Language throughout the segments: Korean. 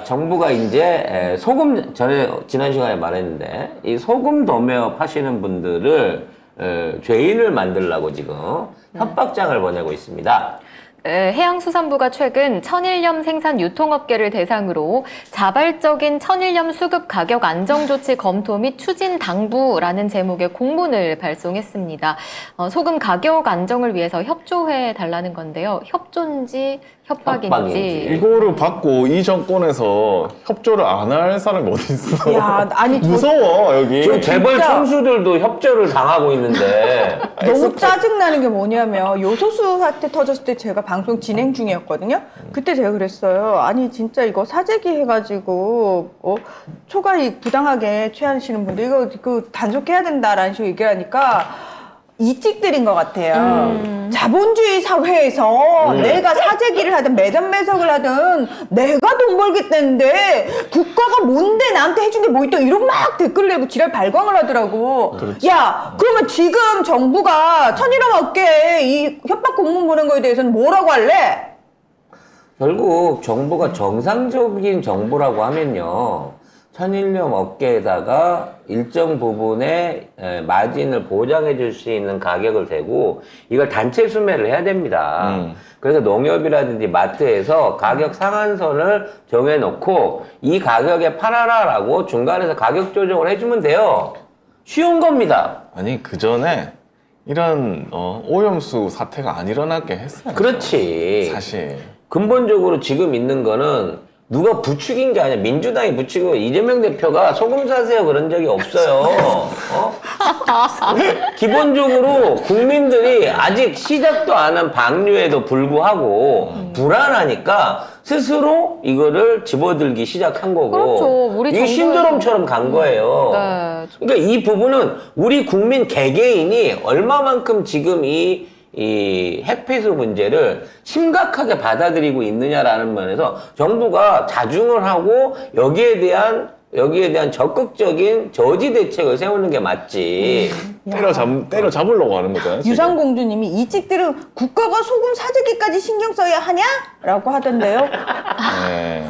정부가 이제 소금, 전에 지난 시간에 말했는데 이 소금 도매업 하시는 분들을 죄인을 만들려고 지금 협박장을 보내고 있습니다. 해양수산부가 최근 천일염 생산 유통업계를 대상으로 자발적인 천일염 수급 가격 안정 조치 검토 및 추진 당부라는 제목의 공문을 발송했습니다. 소금 가격 안정을 위해서 협조해 달라는 건데요. 협조인지 협박인지. 이거를 받고 이 정권에서 협조를 안 할 사람이 어디 있어? 야, 아니 무서워 여기. 지금 재벌 진짜. 총수들도 협조를 당하고 있는데 너무 짜증나는 게 뭐냐면 요소수 사태 터졌을 때 제가 방송 진행 중이었거든요. 그때 제가 그랬어요. 아니 진짜 이거 사재기 해가지고 초과이익 부당하게 취하시는 분들 이거 단속해야 된다라는 식으로 얘기하니까 이찍들인 것 같아요. 자본주의 사회에서 내가 사재기를 하든 매점 매석을 하든 내가 돈 벌겠다는데 국가가 뭔데 나한테 해준 게 뭐 있다 이러고 막 댓글을 내고 지랄 발광을 하더라고. 그렇지. 야, 그러면 지금 정부가 천일염 업계에 이 협박 공문 보낸 거에 대해서는 뭐라고 할래? 결국 정부가 정상적인 정부라고 하면요. 천일염 업계에다가 일정 부분의 마진을 보장해 줄 수 있는 가격을 대고 이걸 단체 수매를 해야 됩니다. 그래서 농협이라든지 마트에서 가격 상한선을 정해놓고 이 가격에 팔아라라고 중간에서 가격 조정을 해주면 돼요. 쉬운 겁니다. 아니 그 전에 이런 오염수 사태가 안 일어나게 했어요. 그렇지. 사실. 근본적으로 지금 있는 거는 누가 부추긴 게 아니야. 민주당이 부추기고 이재명 대표가 소금 사세요 그런 적이 없어요. 기본적으로 국민들이 아직 시작도 안 한 방류에도 불구하고 불안하니까 스스로 이거를 집어들기 시작한 거고. 그렇죠. 우리 이게 정부에서- 신드롬처럼 간 거예요. 네. 그러니까 이 부분은 우리 국민 개개인이 얼마만큼 지금 이 핵폐수 문제를 심각하게 받아들이고 있느냐라는 면에서 정부가 자중을 하고 여기에 대한 적극적인 저지 대책을 세우는 게 맞지. 때려 잡으려고 하는 거잖아요. 지금. 유상공주님이 이 찍들은 국가가 소금 사재기까지 신경 써야 하냐? 라고 하던데요. 네.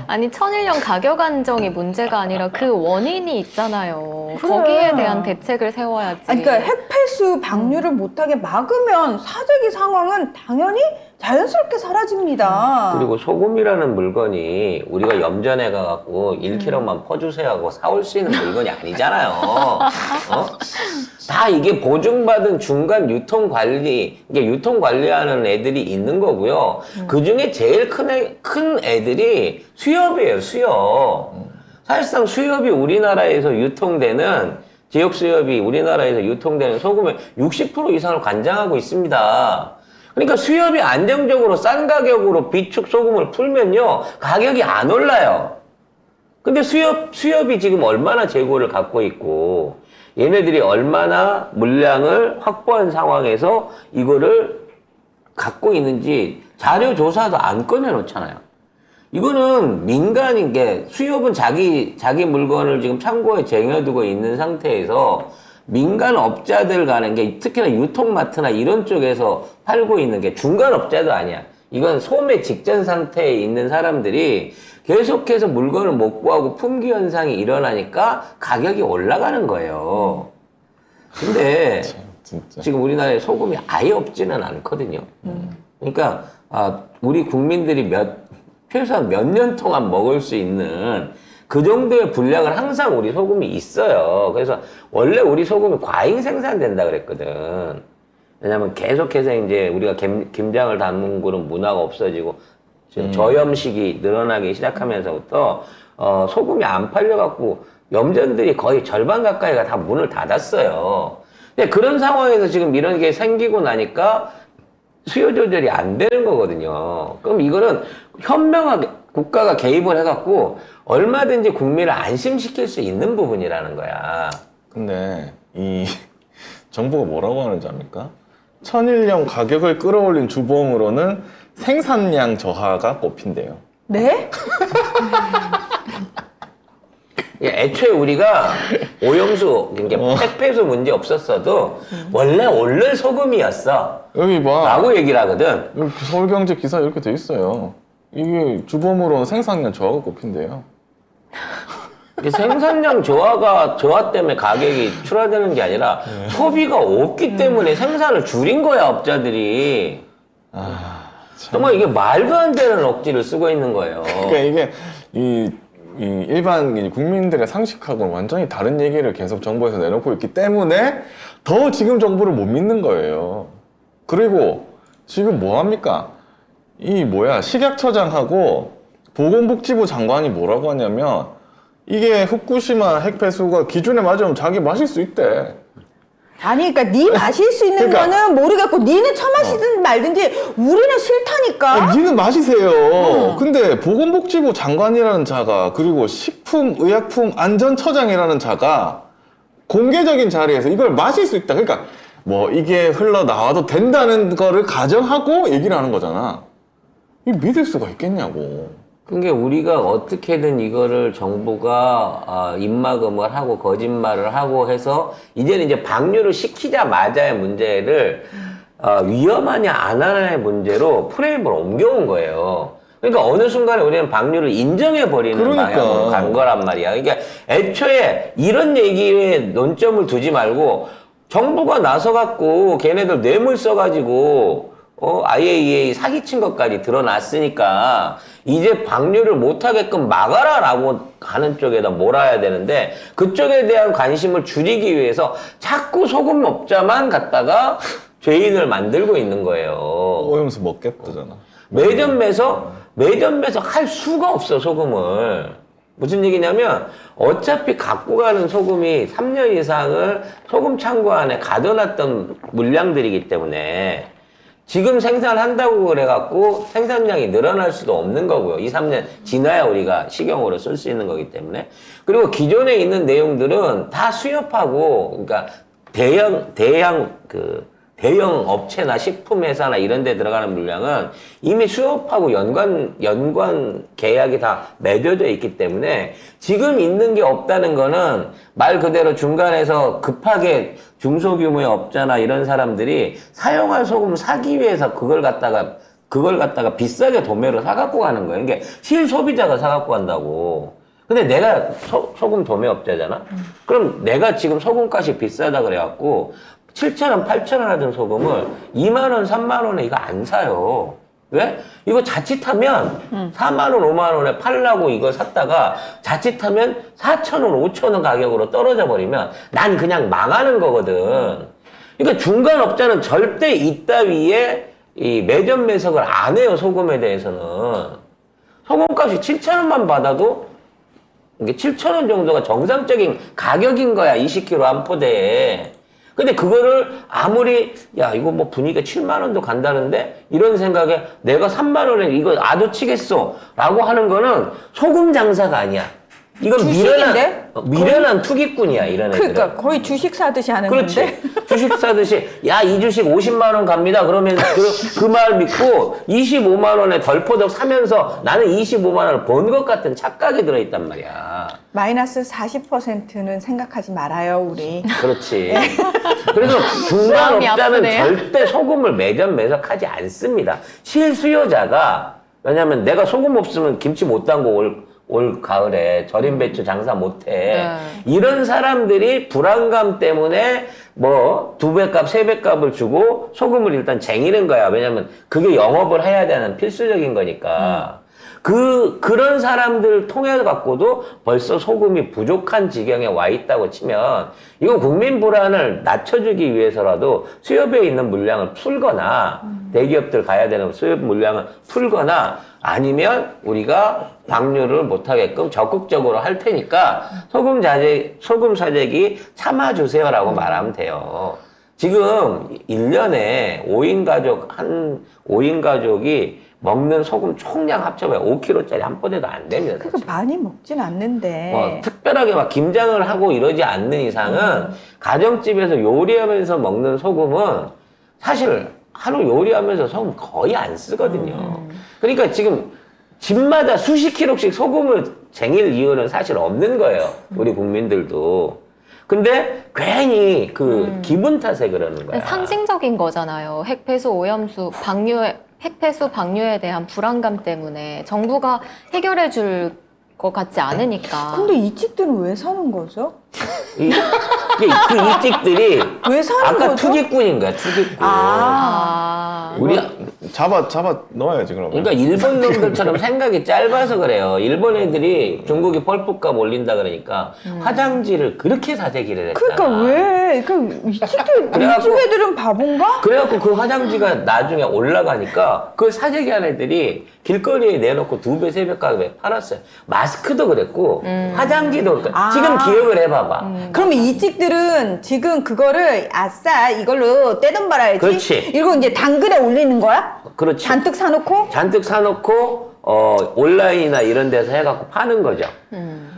아니 천일염 가격 안정이 문제가 아니라 그 원인이 있잖아요. 그래. 거기에 대한 대책을 세워야지. 아니, 그러니까 핵폐수 방류를 못하게 막으면 사재기 상황은 당연히 자연스럽게 사라집니다. 그리고 소금이라는 물건이 우리가 염전에 가갖고 1kg만 퍼주세요 하고 사올 수 있는 물건이 아니잖아요. 다 이게 보증받은 중간 유통관리, 이게 유통관리하는 애들이 있는 거고요. 그 중에 제일 큰 애들이 수협이에요, 수협. 사실상 수협이 우리나라에서 유통되는, 지역 수협이 우리나라에서 유통되는 소금의 60% 이상을 관장하고 있습니다. 그러니까 수협이 안정적으로 싼 가격으로 비축 소금을 풀면요, 가격이 안 올라요. 근데 수협이 지금 얼마나 재고를 갖고 있고, 얘네들이 얼마나 물량을 확보한 상황에서 이거를 갖고 있는지 자료 조사도 안 꺼내놓잖아요. 이거는 민간인 게 수협은 자기 물건을 지금 창고에 쟁여두고 있는 상태에서 민간 업자들 가는 게 특히나 유통마트나 이런 쪽에서 팔고 있는 게 중간 업자도 아니야. 이건 소매 직전 상태에 있는 사람들이 계속해서 물건을 못 구하고 품귀 현상이 일어나니까 가격이 올라가는 거예요. 근데 진짜. 지금 우리나라에 소금이 아예 없지는 않거든요. 그러니까 우리 국민들이 최소한 몇 년 동안 먹을 수 있는 그 정도의 분량은 항상 우리 소금이 있어요. 그래서 원래 우리 소금이 과잉 생산된다 그랬거든. 왜냐면 계속해서 이제 우리가 김장을 담그는 문화가 없어지고 저염식이 늘어나기 시작하면서부터 소금이 안 팔려갖고 염전들이 거의 절반 가까이가 다 문을 닫았어요. 근데 그런 상황에서 지금 이런 게 생기고 나니까 수요 조절이 안 되는 거거든요. 그럼 이거는 현명하게 국가가 개입을 해갖고 얼마든지 국민을 안심시킬 수 있는 부분이라는 거야. 근데 이 정부가 뭐라고 하는지 압니까? 천일염 가격을 끌어올린 주범으로는 생산량 저하가 꼽힌대요. 네? 애초에 우리가 오염수, 그러니까 핵폐수 문제 없었어도 원래 소금이었어. 여기 봐. 라고 얘기를 하거든. 여기 서울경제 기사 이렇게 돼 있어요. 이게 주범으로는 생산량 저하가 꼽힌대요. 이게 생산량 저하 때문에 가격이 출하되는 게 아니라 소비가 없기 때문에 생산을 줄인 거야, 업자들이. 정말 이게 말도 안 되는 억지를 쓰고 있는 거예요. 그러니까 이게 이 일반 국민들의 상식하고는 완전히 다른 얘기를 계속 정부에서 내놓고 있기 때문에 더 지금 정부를 못 믿는 거예요. 그리고 지금 뭐 합니까? 식약처장하고 보건복지부 장관이 뭐라고 하냐면 이게 후쿠시마 핵폐수가 기준에 맞으면 자기 마실 수 있대. 아니, 그러니까 네 마실 수 있는 그러니까. 거는 모르겠고 니는 처마시든 말든지 우리는 싫다니까. 니는 마시세요. 근데 보건복지부 장관이라는 자가 그리고 식품의약품안전처장이라는 자가 공개적인 자리에서 이걸 마실 수 있다. 그러니까 뭐 이게 흘러나와도 된다는 거를 가정하고 얘기를 하는 거잖아. 이 믿을 수가 있겠냐고. 그러니까 우리가 어떻게든 이거를 정부가 입막음을 하고 거짓말을 하고 해서 이제 방류를 시키자마자의 문제를 위험하냐 안 하냐의 문제로 프레임을 옮겨온 거예요. 그러니까 어느 순간에 우리는 방류를 인정해버리는 그러니까. 방향으로 간 거란 말이야. 그러니까 애초에 이런 얘기에 논점을 두지 말고 정부가 나서갖고 걔네들 뇌물 써가지고 IAEA 사기친 것까지 드러났으니까 이제 방류를 못하게끔 막아라라고 하는 쪽에다 몰아야 되는데 그쪽에 대한 관심을 줄이기 위해서 자꾸 소금업자만 갖다가 죄인을 만들고 있는 거예요. 오염수 먹겠다잖아. 매점에서 할 수가 없어, 소금을. 무슨 얘기냐면 어차피 갖고 가는 소금이 3년 이상을 소금 창고 안에 가둬놨던 물량들이기 때문에 지금 생산한다고 그래갖고 생산량이 늘어날 수도 없는 거고요. 2, 3년 지나야 우리가 식용으로 쓸 수 있는 거기 때문에. 그리고 기존에 있는 내용들은 다 수협하고, 그러니까 대형 업체나 식품회사나 이런 데 들어가는 물량은 이미 수협하고 연관 계약이 다 맺어져 있기 때문에 지금 있는 게 없다는 거는 말 그대로 중간에서 급하게 중소규모의 업자나 이런 사람들이 사용할 소금 사기 위해서 그걸 갖다가 비싸게 도매로 사갖고 가는 거예요. 그러니까 실소비자가 사갖고 간다고. 근데 내가 소금 도매업자잖아? 그럼 내가 지금 소금값이 비싸다 그래갖고 7,000원, 8,000원 하던 소금을 2만원, 3만원에 이거 안 사요. 왜? 이거 자칫하면 4만원, 5만원에 팔라고 이거 샀다가 자칫하면 4,000원, 5,000원 가격으로 떨어져 버리면 난 그냥 망하는 거거든. 그러니까 중간업자는 절대 이따위에 이 매점 매석을 안 해요, 소금에 대해서는. 소금값이 7,000원만 받아도 이게 7,000원 정도가 정상적인 가격인 거야, 20kg 한 포대에. 근데 그거를 아무리 이거 뭐 분위기가 7만 원도 간다는데 이런 생각에 내가 3만 원에 이거 아도치겠어 라고 하는 거는 소금 장사가 아니야. 이건 주식인데? 미련한 투기꾼이야, 이런 애들은. 그러니까 거의 주식 사듯이 하는 건데. 그렇지. 주식 사듯이 이 주식 50만 원 갑니다. 그러면 그 말 믿고 25만 원에 덜포덕 사면서 나는 25만 원을 번 것 같은 착각이 들어있단 말이야. 마이너스 40%는 생각하지 말아요, 우리. 그렇지. 그래서 중간 마음이 업자는 아프네요. 절대 소금을 매점 매석하지 않습니다. 실수요자가, 왜냐면 내가 소금 없으면 김치 못 담고 올 가을에 절임 배추 장사 못해. 네. 이런 사람들이 불안감 때문에 뭐 2배 값, 3배 값을 주고 소금을 일단 쟁이는 거야. 왜냐면 그게 영업을 해야 되는 필수적인 거니까. 그런 사람들 통해 갖고도 벌써 소금이 부족한 지경에 와 있다고 치면 이건 국민 불안을 낮춰주기 위해서라도 수협에 있는 물량을 풀거나 대기업들 가야 되는 수협 물량을 풀거나 아니면 우리가 방류를 못하게끔 적극적으로 할 테니까 소금 사재기 참아주세요라고 말하면 돼요. 지금 1년에 5인 가족이 먹는 소금 총량 합쳐봐야 5kg짜리 한 포대도 안 됩니다. 그거 많이 먹진 않는데. 뭐 특별하게 막 김장을 하고 이러지 않는 이상은 가정집에서 요리하면서 먹는 소금은 사실 하루 요리하면서 소금 거의 안 쓰거든요. 그러니까 지금 집마다 수십 킬로씩 소금을 쟁일 이유는 사실 없는 거예요. 우리 국민들도. 근데 괜히 기분 탓에 그러는 거야. 상징적인 거잖아요. 핵폐수, 오염수, 방류 핵폐수 방류에 대한 불안감 때문에 정부가 해결해 줄 것 같지 않으니까. 근데 이 찍들은 왜 사는 거죠? 그 일찍들이 왜 사는 아까 거죠? 투기꾼인 거야, 투기꾼. 우리 잡아 넣어야지 그러면. 그러니까 일본 놈들처럼 생각이 짧아서 그래요. 일본 애들이 중국이 펄프값 올린다 그러니까 화장지를 그렇게 사재기를 했잖아. 그러니까 왜? 이 찍들, 그래갖고- 이쪽 애들은 바본가? 그래갖고 그 화장지가 나중에 올라가니까 그 사재기한 애들이 길거리에 내놓고 2배, 3배 가격에 팔았어요. 마스크도 그랬고 화장지도 그랬고 아. 지금 기억을 해봐봐. 그러면 이 찍들은 지금 그거를 아싸 이걸로 떼돈 벌어야지. 그렇지. 이거 이제 당근에 올리는 거야? 그렇지. 잔뜩 사놓고? 잔뜩 사놓고 온라인이나 이런 데서 해갖고 파는 거죠.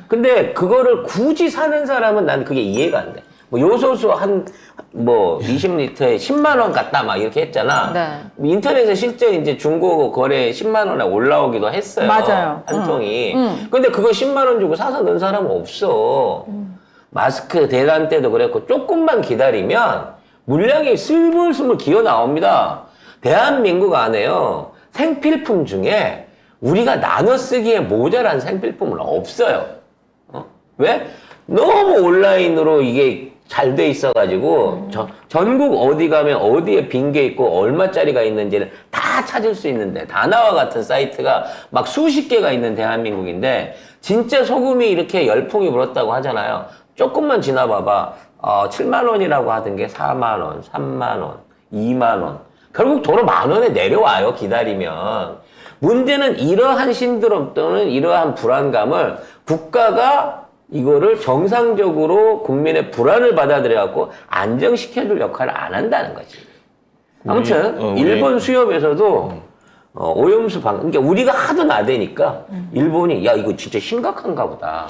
근데 그거를 굳이 사는 사람은 난 그게 이해가 안 돼. 뭐 요소수 한 20리터에 10만 원 같다 막 이렇게 했잖아. 네. 인터넷에 실제 이제 중고 거래 10만 원에 올라오기도 했어요. 맞아요. 한 통이. 응. 근데 그거 10만 원 주고 사서 넣은 사람은 없어. 마스크 대란 때도 그랬고 조금만 기다리면 물량이 스물스물 기어 나옵니다. 대한민국 안에요. 생필품 중에 우리가 나눠 쓰기에 모자란 생필품은 없어요. 왜? 너무 온라인으로 이게 잘 돼 있어가지고 전국 어디 가면 어디에 빈 게 있고 얼마짜리가 있는지를 다 찾을 수 있는데 다나와 같은 사이트가 막 수십 개가 있는 대한민국인데 진짜 소금이 이렇게 열풍이 불었다고 하잖아요. 조금만 지나봐봐. 7만 원이라고 하던 게 4만 원, 3만 원, 2만 원. 결국 도로 10,000원에 내려와요, 기다리면. 문제는 이러한 신드롬 또는 이러한 불안감을 국가가 이거를 정상적으로 국민의 불안을 받아들여갖고 안정시켜줄 역할을 안 한다는 거지. 아무튼, 일본 수협에서도 오염수 그러니까 우리가 하도 나대니까 일본이 야 이거 진짜 심각한가 보다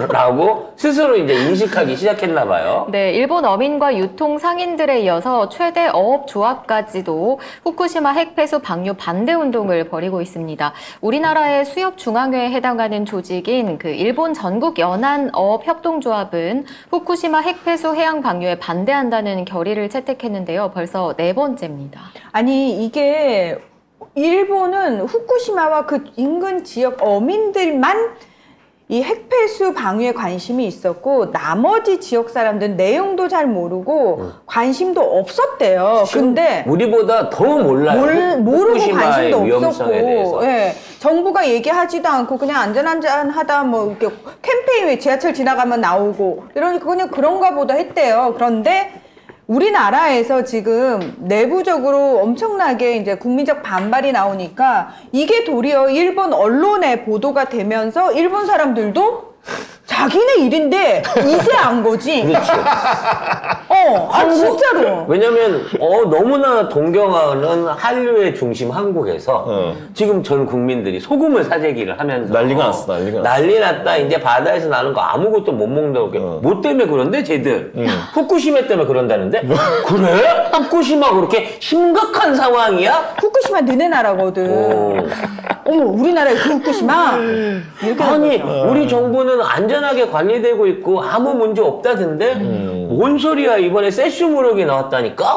라고 스스로 이제 인식하기 시작했나 봐요. 네, 일본 어민과 유통 상인들에 이어서 최대 어업조합까지도 후쿠시마 핵폐수 방류 반대 운동을 벌이고 있습니다. 우리나라의 수협중앙회에 해당하는 조직인 그 일본 전국연안어업협동조합은 후쿠시마 핵폐수 해양 방류에 반대한다는 결의를 채택했는데요. 벌써 4번째입니다. 아니 이게 일본은 후쿠시마와 그 인근 지역 어민들만 이 핵폐수 방류에 관심이 있었고 나머지 지역 사람들은 내용도 잘 모르고 관심도 없었대요. 근데 우리보다 더 몰라요. 모르고 후쿠시마의 관심도 위험성에 대해서. 없었고, 예. 정부가 얘기하지도 않고 그냥 안전하다 뭐 이렇게 캠페인 지하철 지나가면 나오고 이러니까 그냥 그런가 보다 했대요. 그런데 우리나라에서 지금 내부적으로 엄청나게 이제 국민적 반발이 나오니까 이게 도리어 일본 언론에 보도가 되면서 일본 사람들도 자기네 일인데 이제 안 거지. 그렇지. 진짜로. 왜냐면 너무나 동경하는 한류의 중심 한국에서 지금 전 국민들이 소금을 사재기를 하면서 난리가 났어, 난리가 났어. 난리 났다. 이제 바다에서 나는 거 아무것도 못 먹는다고. 뭐 때문에 그런데 쟤들? 후쿠시마 때문에 그런다는데? 그래? 후쿠시마 그렇게 심각한 상황이야? 후쿠시마 너네 나라거든. 어머 우리나라에 그 후쿠시마 이렇게 아니 된 거죠. 우리 정부는 안전하게 관리되고 있고 아무 문제 없다던데 뭔 소리야 이번에 세슘 우럭이 나왔다니까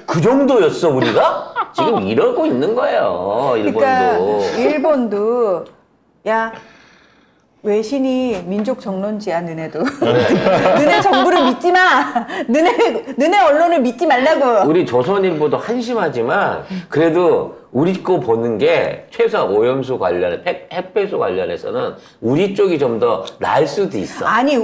그 정도였어 우리가 지금 이러고 있는 거예요 일본도. 그러니까 일본도 야 외신이 민족 정론지야 너네도. 너네 정부를 믿지 마. 너네 언론을 믿지 말라고. 우리 조선일보도 한심하지만 그래도 우리 거 보는 게 최소한 오염수 관련해 핵배수 관련해서는 우리 쪽이 좀 더 나을 수도 있어. 아니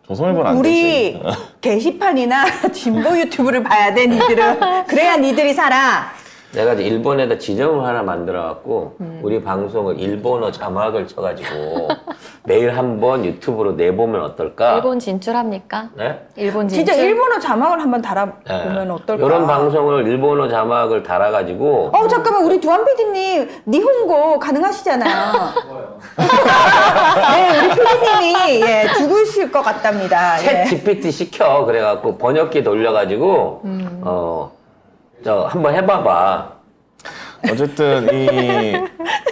조선일보는 안 우리 되지. 게시판이나 진보 유튜브를 봐야 돼 니들은. 그래야 니들이 살아. 내가 이제 일본에다 지점을 하나 만들어갖고 우리 방송을 일본어 자막을 쳐가지고 매일 한번 유튜브로 내보면 어떨까? 일본 진출합니까? 네? 일본 진출? 진짜 일본어 자막을 한번 달아보면 어떨까? 이런 방송을 일본어 자막을 달아가지고 잠깐만 우리 두한 PD님 니혼고 가능하시잖아요. 네 우리 PD님이 죽으실 것 같답니다. 챗 GPT 시켜 그래갖고 번역기 돌려가지고 한번 해봐봐. 어쨌든 이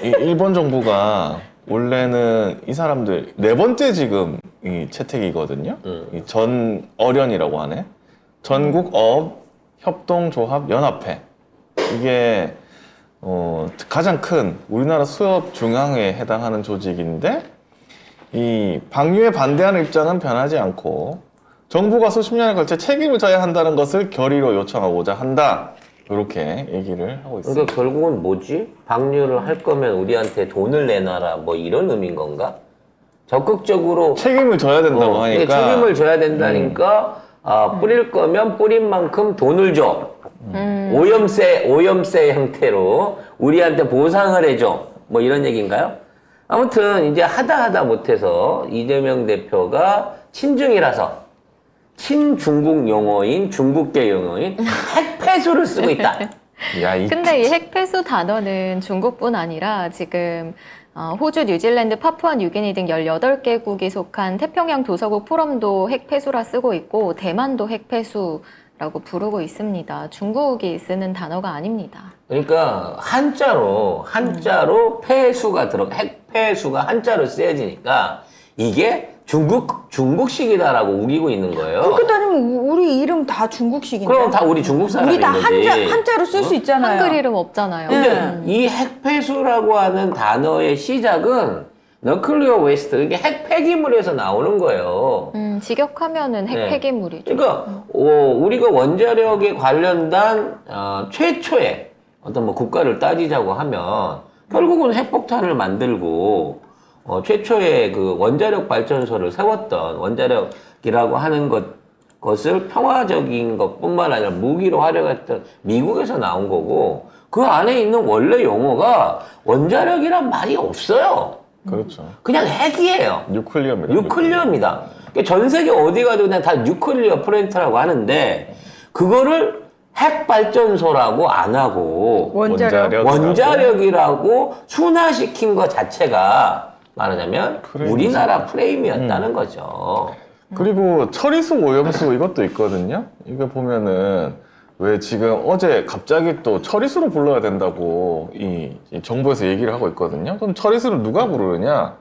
일본 정부가 원래는 이 사람들 4번째 지금 이 채택이거든요. 이 전어련이라고 하네. 전국 어업 협동조합 연합회. 이게 가장 큰 우리나라 수협 중앙회에 해당하는 조직인데 이 방류에 반대하는 입장은 변하지 않고 정부가 수십 년에 걸쳐 책임을 져야 한다는 것을 결의로 요청하고자 한다. 이렇게 얘기를 하고 있습니다. 그러니까 결국은 뭐지? 방류를 할 거면 우리한테 돈을 내놔라 뭐 이런 의미인 건가? 적극적으로 책임을 져야 된다고 하니까 책임을 져야 된다니까 뿌릴 거면 뿌린 만큼 돈을 줘. 오염세 형태로 우리한테 보상을 해줘. 뭐 이런 얘기인가요? 아무튼 이제 하다 못해서 이재명 대표가 친중이라서 친중국 용어인 중국계 용어인 핵폐수를 쓰고 있다. 야, 근데 이 핵폐수 단어는 중국뿐 아니라 지금 호주, 뉴질랜드, 파푸아 뉴기니 등 18개국이 속한 태평양 도서국 포럼도 핵폐수라 쓰고 있고 대만도 핵폐수라고 부르고 있습니다. 중국이 쓰는 단어가 아닙니다. 그러니까 한자로 폐수가 핵폐수가 한자로 쓰여지니까 이게 중국식이다라고 우기고 있는 거예요. 그렇게 따지면 우리 이름 다 중국식인데. 그럼 다 우리 중국 사람인 우리 다 거지. 한자로 쓸 수 있잖아요. 한글 이름 없잖아요. 근데 이 핵폐수라고 하는 단어의 시작은 너클리어 웨스트, 이게 핵 폐기물에서 나오는 거예요. 직역하면은 핵 네. 폐기물이죠. 그러니까 우리가 원자력에 관련된 최초의 어떤 뭐 국가를 따지자고 하면 결국은 핵폭탄을 만들고 최초의 그 원자력 발전소를 세웠던 원자력이라고 하는 것을 평화적인 것뿐만 아니라 무기로 활용했던 미국에서 나온 거고 그 안에 있는 원래 용어가 원자력이란 말이 없어요. 그렇죠. 그냥 핵이에요. 뉴클리어입니다. 뉴클리어입니다. 그러니까 전 세계 어디 가도 그냥 다 뉴클리어 플랜트라고 하는데 그거를 핵 발전소라고 안 하고 원자력이라고 순화시킨 것 자체가 말하자면 프레임이죠. 우리나라 프레임이었다는 거죠. 그리고 처리수 오염수 이것도 있거든요. 이거 보면은 왜 지금 어제 갑자기 또 처리수로 불러야 된다고 이 정부에서 얘기를 하고 있거든요. 그럼 처리수를 누가 부르느냐?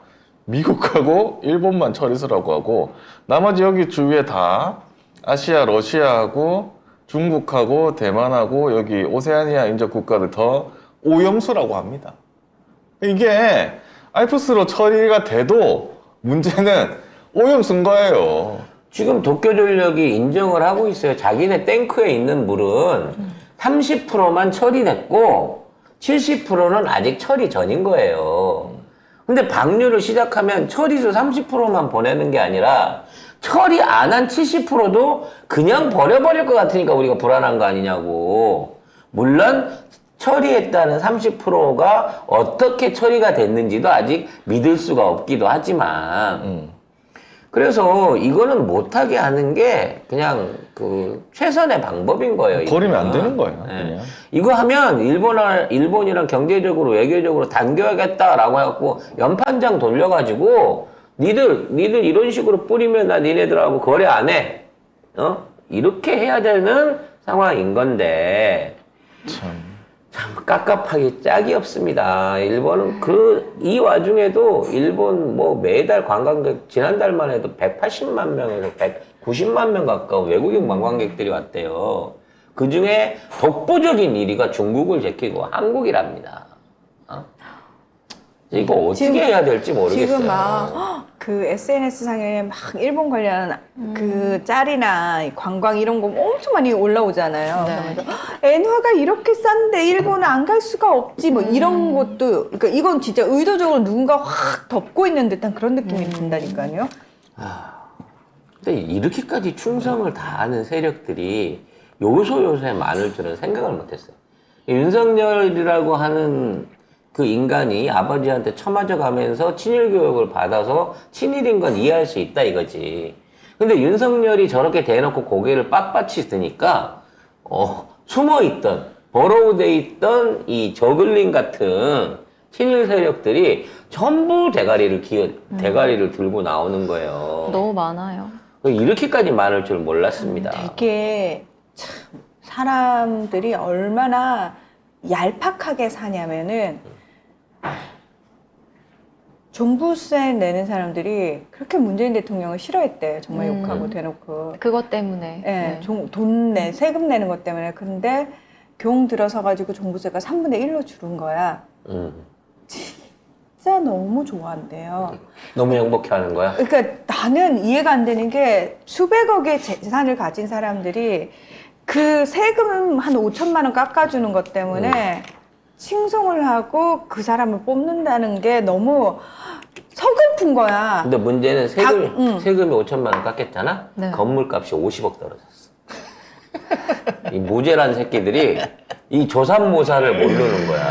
미국하고 일본만 처리수라고 하고 나머지 여기 주위에 다 아시아, 러시아하고 중국하고 대만하고 여기 오세아니아 인접 국가들 더 오염수라고 합니다. 이게 알프스로 처리가 돼도 문제는 오염수인 거예요. 지금 도쿄전력이 인정을 하고 있어요. 자기네 탱크에 있는 물은 30%만 처리됐고 70%는 아직 처리 전인 거예요. 근데 방류를 시작하면 처리수 30%만 보내는 게 아니라 처리 안 한 70%도 그냥 버려버릴 것 같으니까 우리가 불안한 거 아니냐고. 물론 처리했다는 30%가 어떻게 처리가 됐는지도 아직 믿을 수가 없기도 하지만 그래서 이거는 못하게 하는 게 그냥 그 최선의 방법인 거예요. 버리면 안 이거는. 되는 거예요. 네. 그냥. 이거 하면 일본이랑 경제적으로 외교적으로 당겨야겠다라고 해갖고 연판장 돌려가지고 니들 이런 식으로 뿌리면 나 니네들하고 거래 안 해. 이렇게 해야 되는 상황인 건데 참 깝깝하게 짝이 없습니다. 일본은 이 와중에도 일본 뭐 매달 관광객 지난달만 해도 180만 명에서 190만 명 가까운 외국인 관광객들이 왔대요. 그 중에 독보적인 1위가 중국을 제끼고 한국이랍니다. 이거 어떻게 해야 될지 모르겠어요. 지금 막 그 SNS 상에 막 일본 관련 그 짤이나 관광 이런 거 엄청 많이 올라오잖아요. 네. 그러면서 엔화가 이렇게 싼데 일본은 안 갈 수가 없지 뭐 이런 것도 그러니까 이건 진짜 의도적으로 누군가 확 덮고 있는 듯한 그런 느낌이 든다니까요. 근데 이렇게까지 충성을 다하는 세력들이 요소요소에 많을 줄은 생각을 못했어요. 윤석열이라고 하는 그 인간이 아버지한테 처맞아 가면서 친일 교육을 받아서 친일인 건 이해할 수 있다 이거지. 근데 윤석열이 저렇게 대놓고 고개를 빳빳이 드니까 숨어있던 버러우돼 있던 이 저글링 같은 친일 세력들이 전부 대가리를 들고 나오는 거예요. 너무 많아요. 이렇게까지 많을 줄 몰랐습니다. 되게 참 사람들이 얼마나 얄팍하게 사냐면은 종부세 내는 사람들이 그렇게 문재인 대통령을 싫어했대. 정말 욕하고 대놓고. 그것 때문에. 예, 네. 세금 내는 것 때문에. 근데 경 들어서가지고 종부세가 3분의 1로 줄은 거야. 진짜 너무 좋아한대요. 너무 행복해하는 거야. 그러니까 나는 이해가 안 되는 게 수백억의 재산을 가진 사람들이 그 세금 한 5천만 원 깎아주는 것 때문에 칭송을 하고 그 사람을 뽑는다는 게 너무 서글픈 거야. 근데 문제는 세금이 5천만 원 깎였잖아. 네. 건물값이 50억 떨어졌어. 이 모재란 새끼들이 이 조삼모사를 모르는 거야.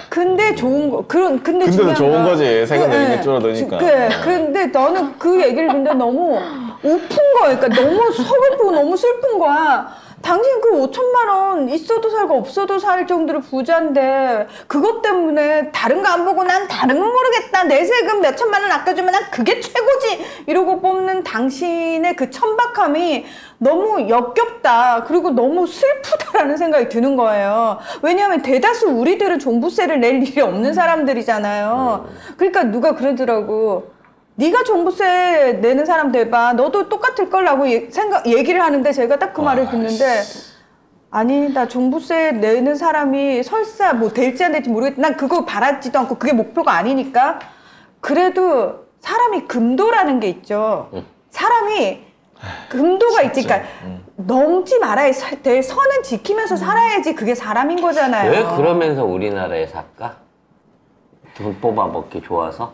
근데 좋은 거, 근데 근데도 중요한 좋은 건 거지. 세금 그, 내는 게 예. 줄어드니까. 근데 나는 그 얘기를 듣는데 너무 우픈 거야. 그러니까 너무 서글프고 너무 슬픈 거야. 당신 그 5천만 원 있어도 살고 없어도 살 정도로 부자인데 그것 때문에 다른 거 안 보고 난 다른 건 모르겠다. 내 세금 몇 천만 원 아껴주면 난 그게 최고지. 이러고 뽑는 당신의 그 천박함이 너무 역겹다. 그리고 너무 슬프다라는 생각이 드는 거예요. 왜냐하면 대다수 우리들은 종부세를 낼 일이 없는 사람들이잖아요. 그러니까 누가 그러더라고. 네가 종부세 내는 사람 돼봐. 너도 똑같을 거라고 얘기를 하는데 제가 딱 그 말을 듣는데 아니 나 종부세 내는 사람이 설사 뭐 될지 안 될지 모르겠다. 난 그거 바라지도 않고 그게 목표가 아니니까. 그래도 사람이 금도라는 게 있죠. 사람이 금도가 있지. 그러니까 넘지 말아야 될 선은 지키면서 살아야지 그게 사람인 거잖아요. 왜 그러면서 우리나라에 살까? 돈 뽑아먹기 좋아서?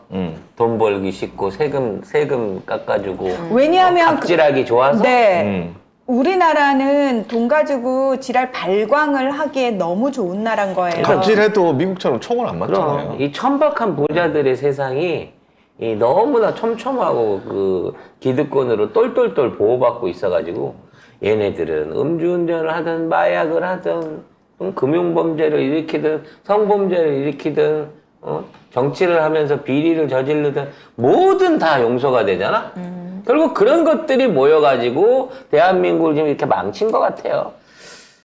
돈 벌기 쉽고 세금 깎아주고 왜냐하면 갑질하기 좋아서? 네. 우리나라는 돈 가지고 지랄 발광을 하기에 너무 좋은 나라인 거예요. 갑질해도 미국처럼 총을 안 맞잖아요. 그럼 이 천박한 부자들의 세상이 이 너무나 촘촘하고 그 기득권으로 똘똘똘 보호받고 있어가지고 얘네들은 음주운전을 하든 마약을 하든 금융범죄를 일으키든 성범죄를 일으키든 정치를 하면서 비리를 저지르든 뭐든 다 용서가 되잖아. 결국 그런 것들이 모여가지고 대한민국을 지금 이렇게 망친 것 같아요.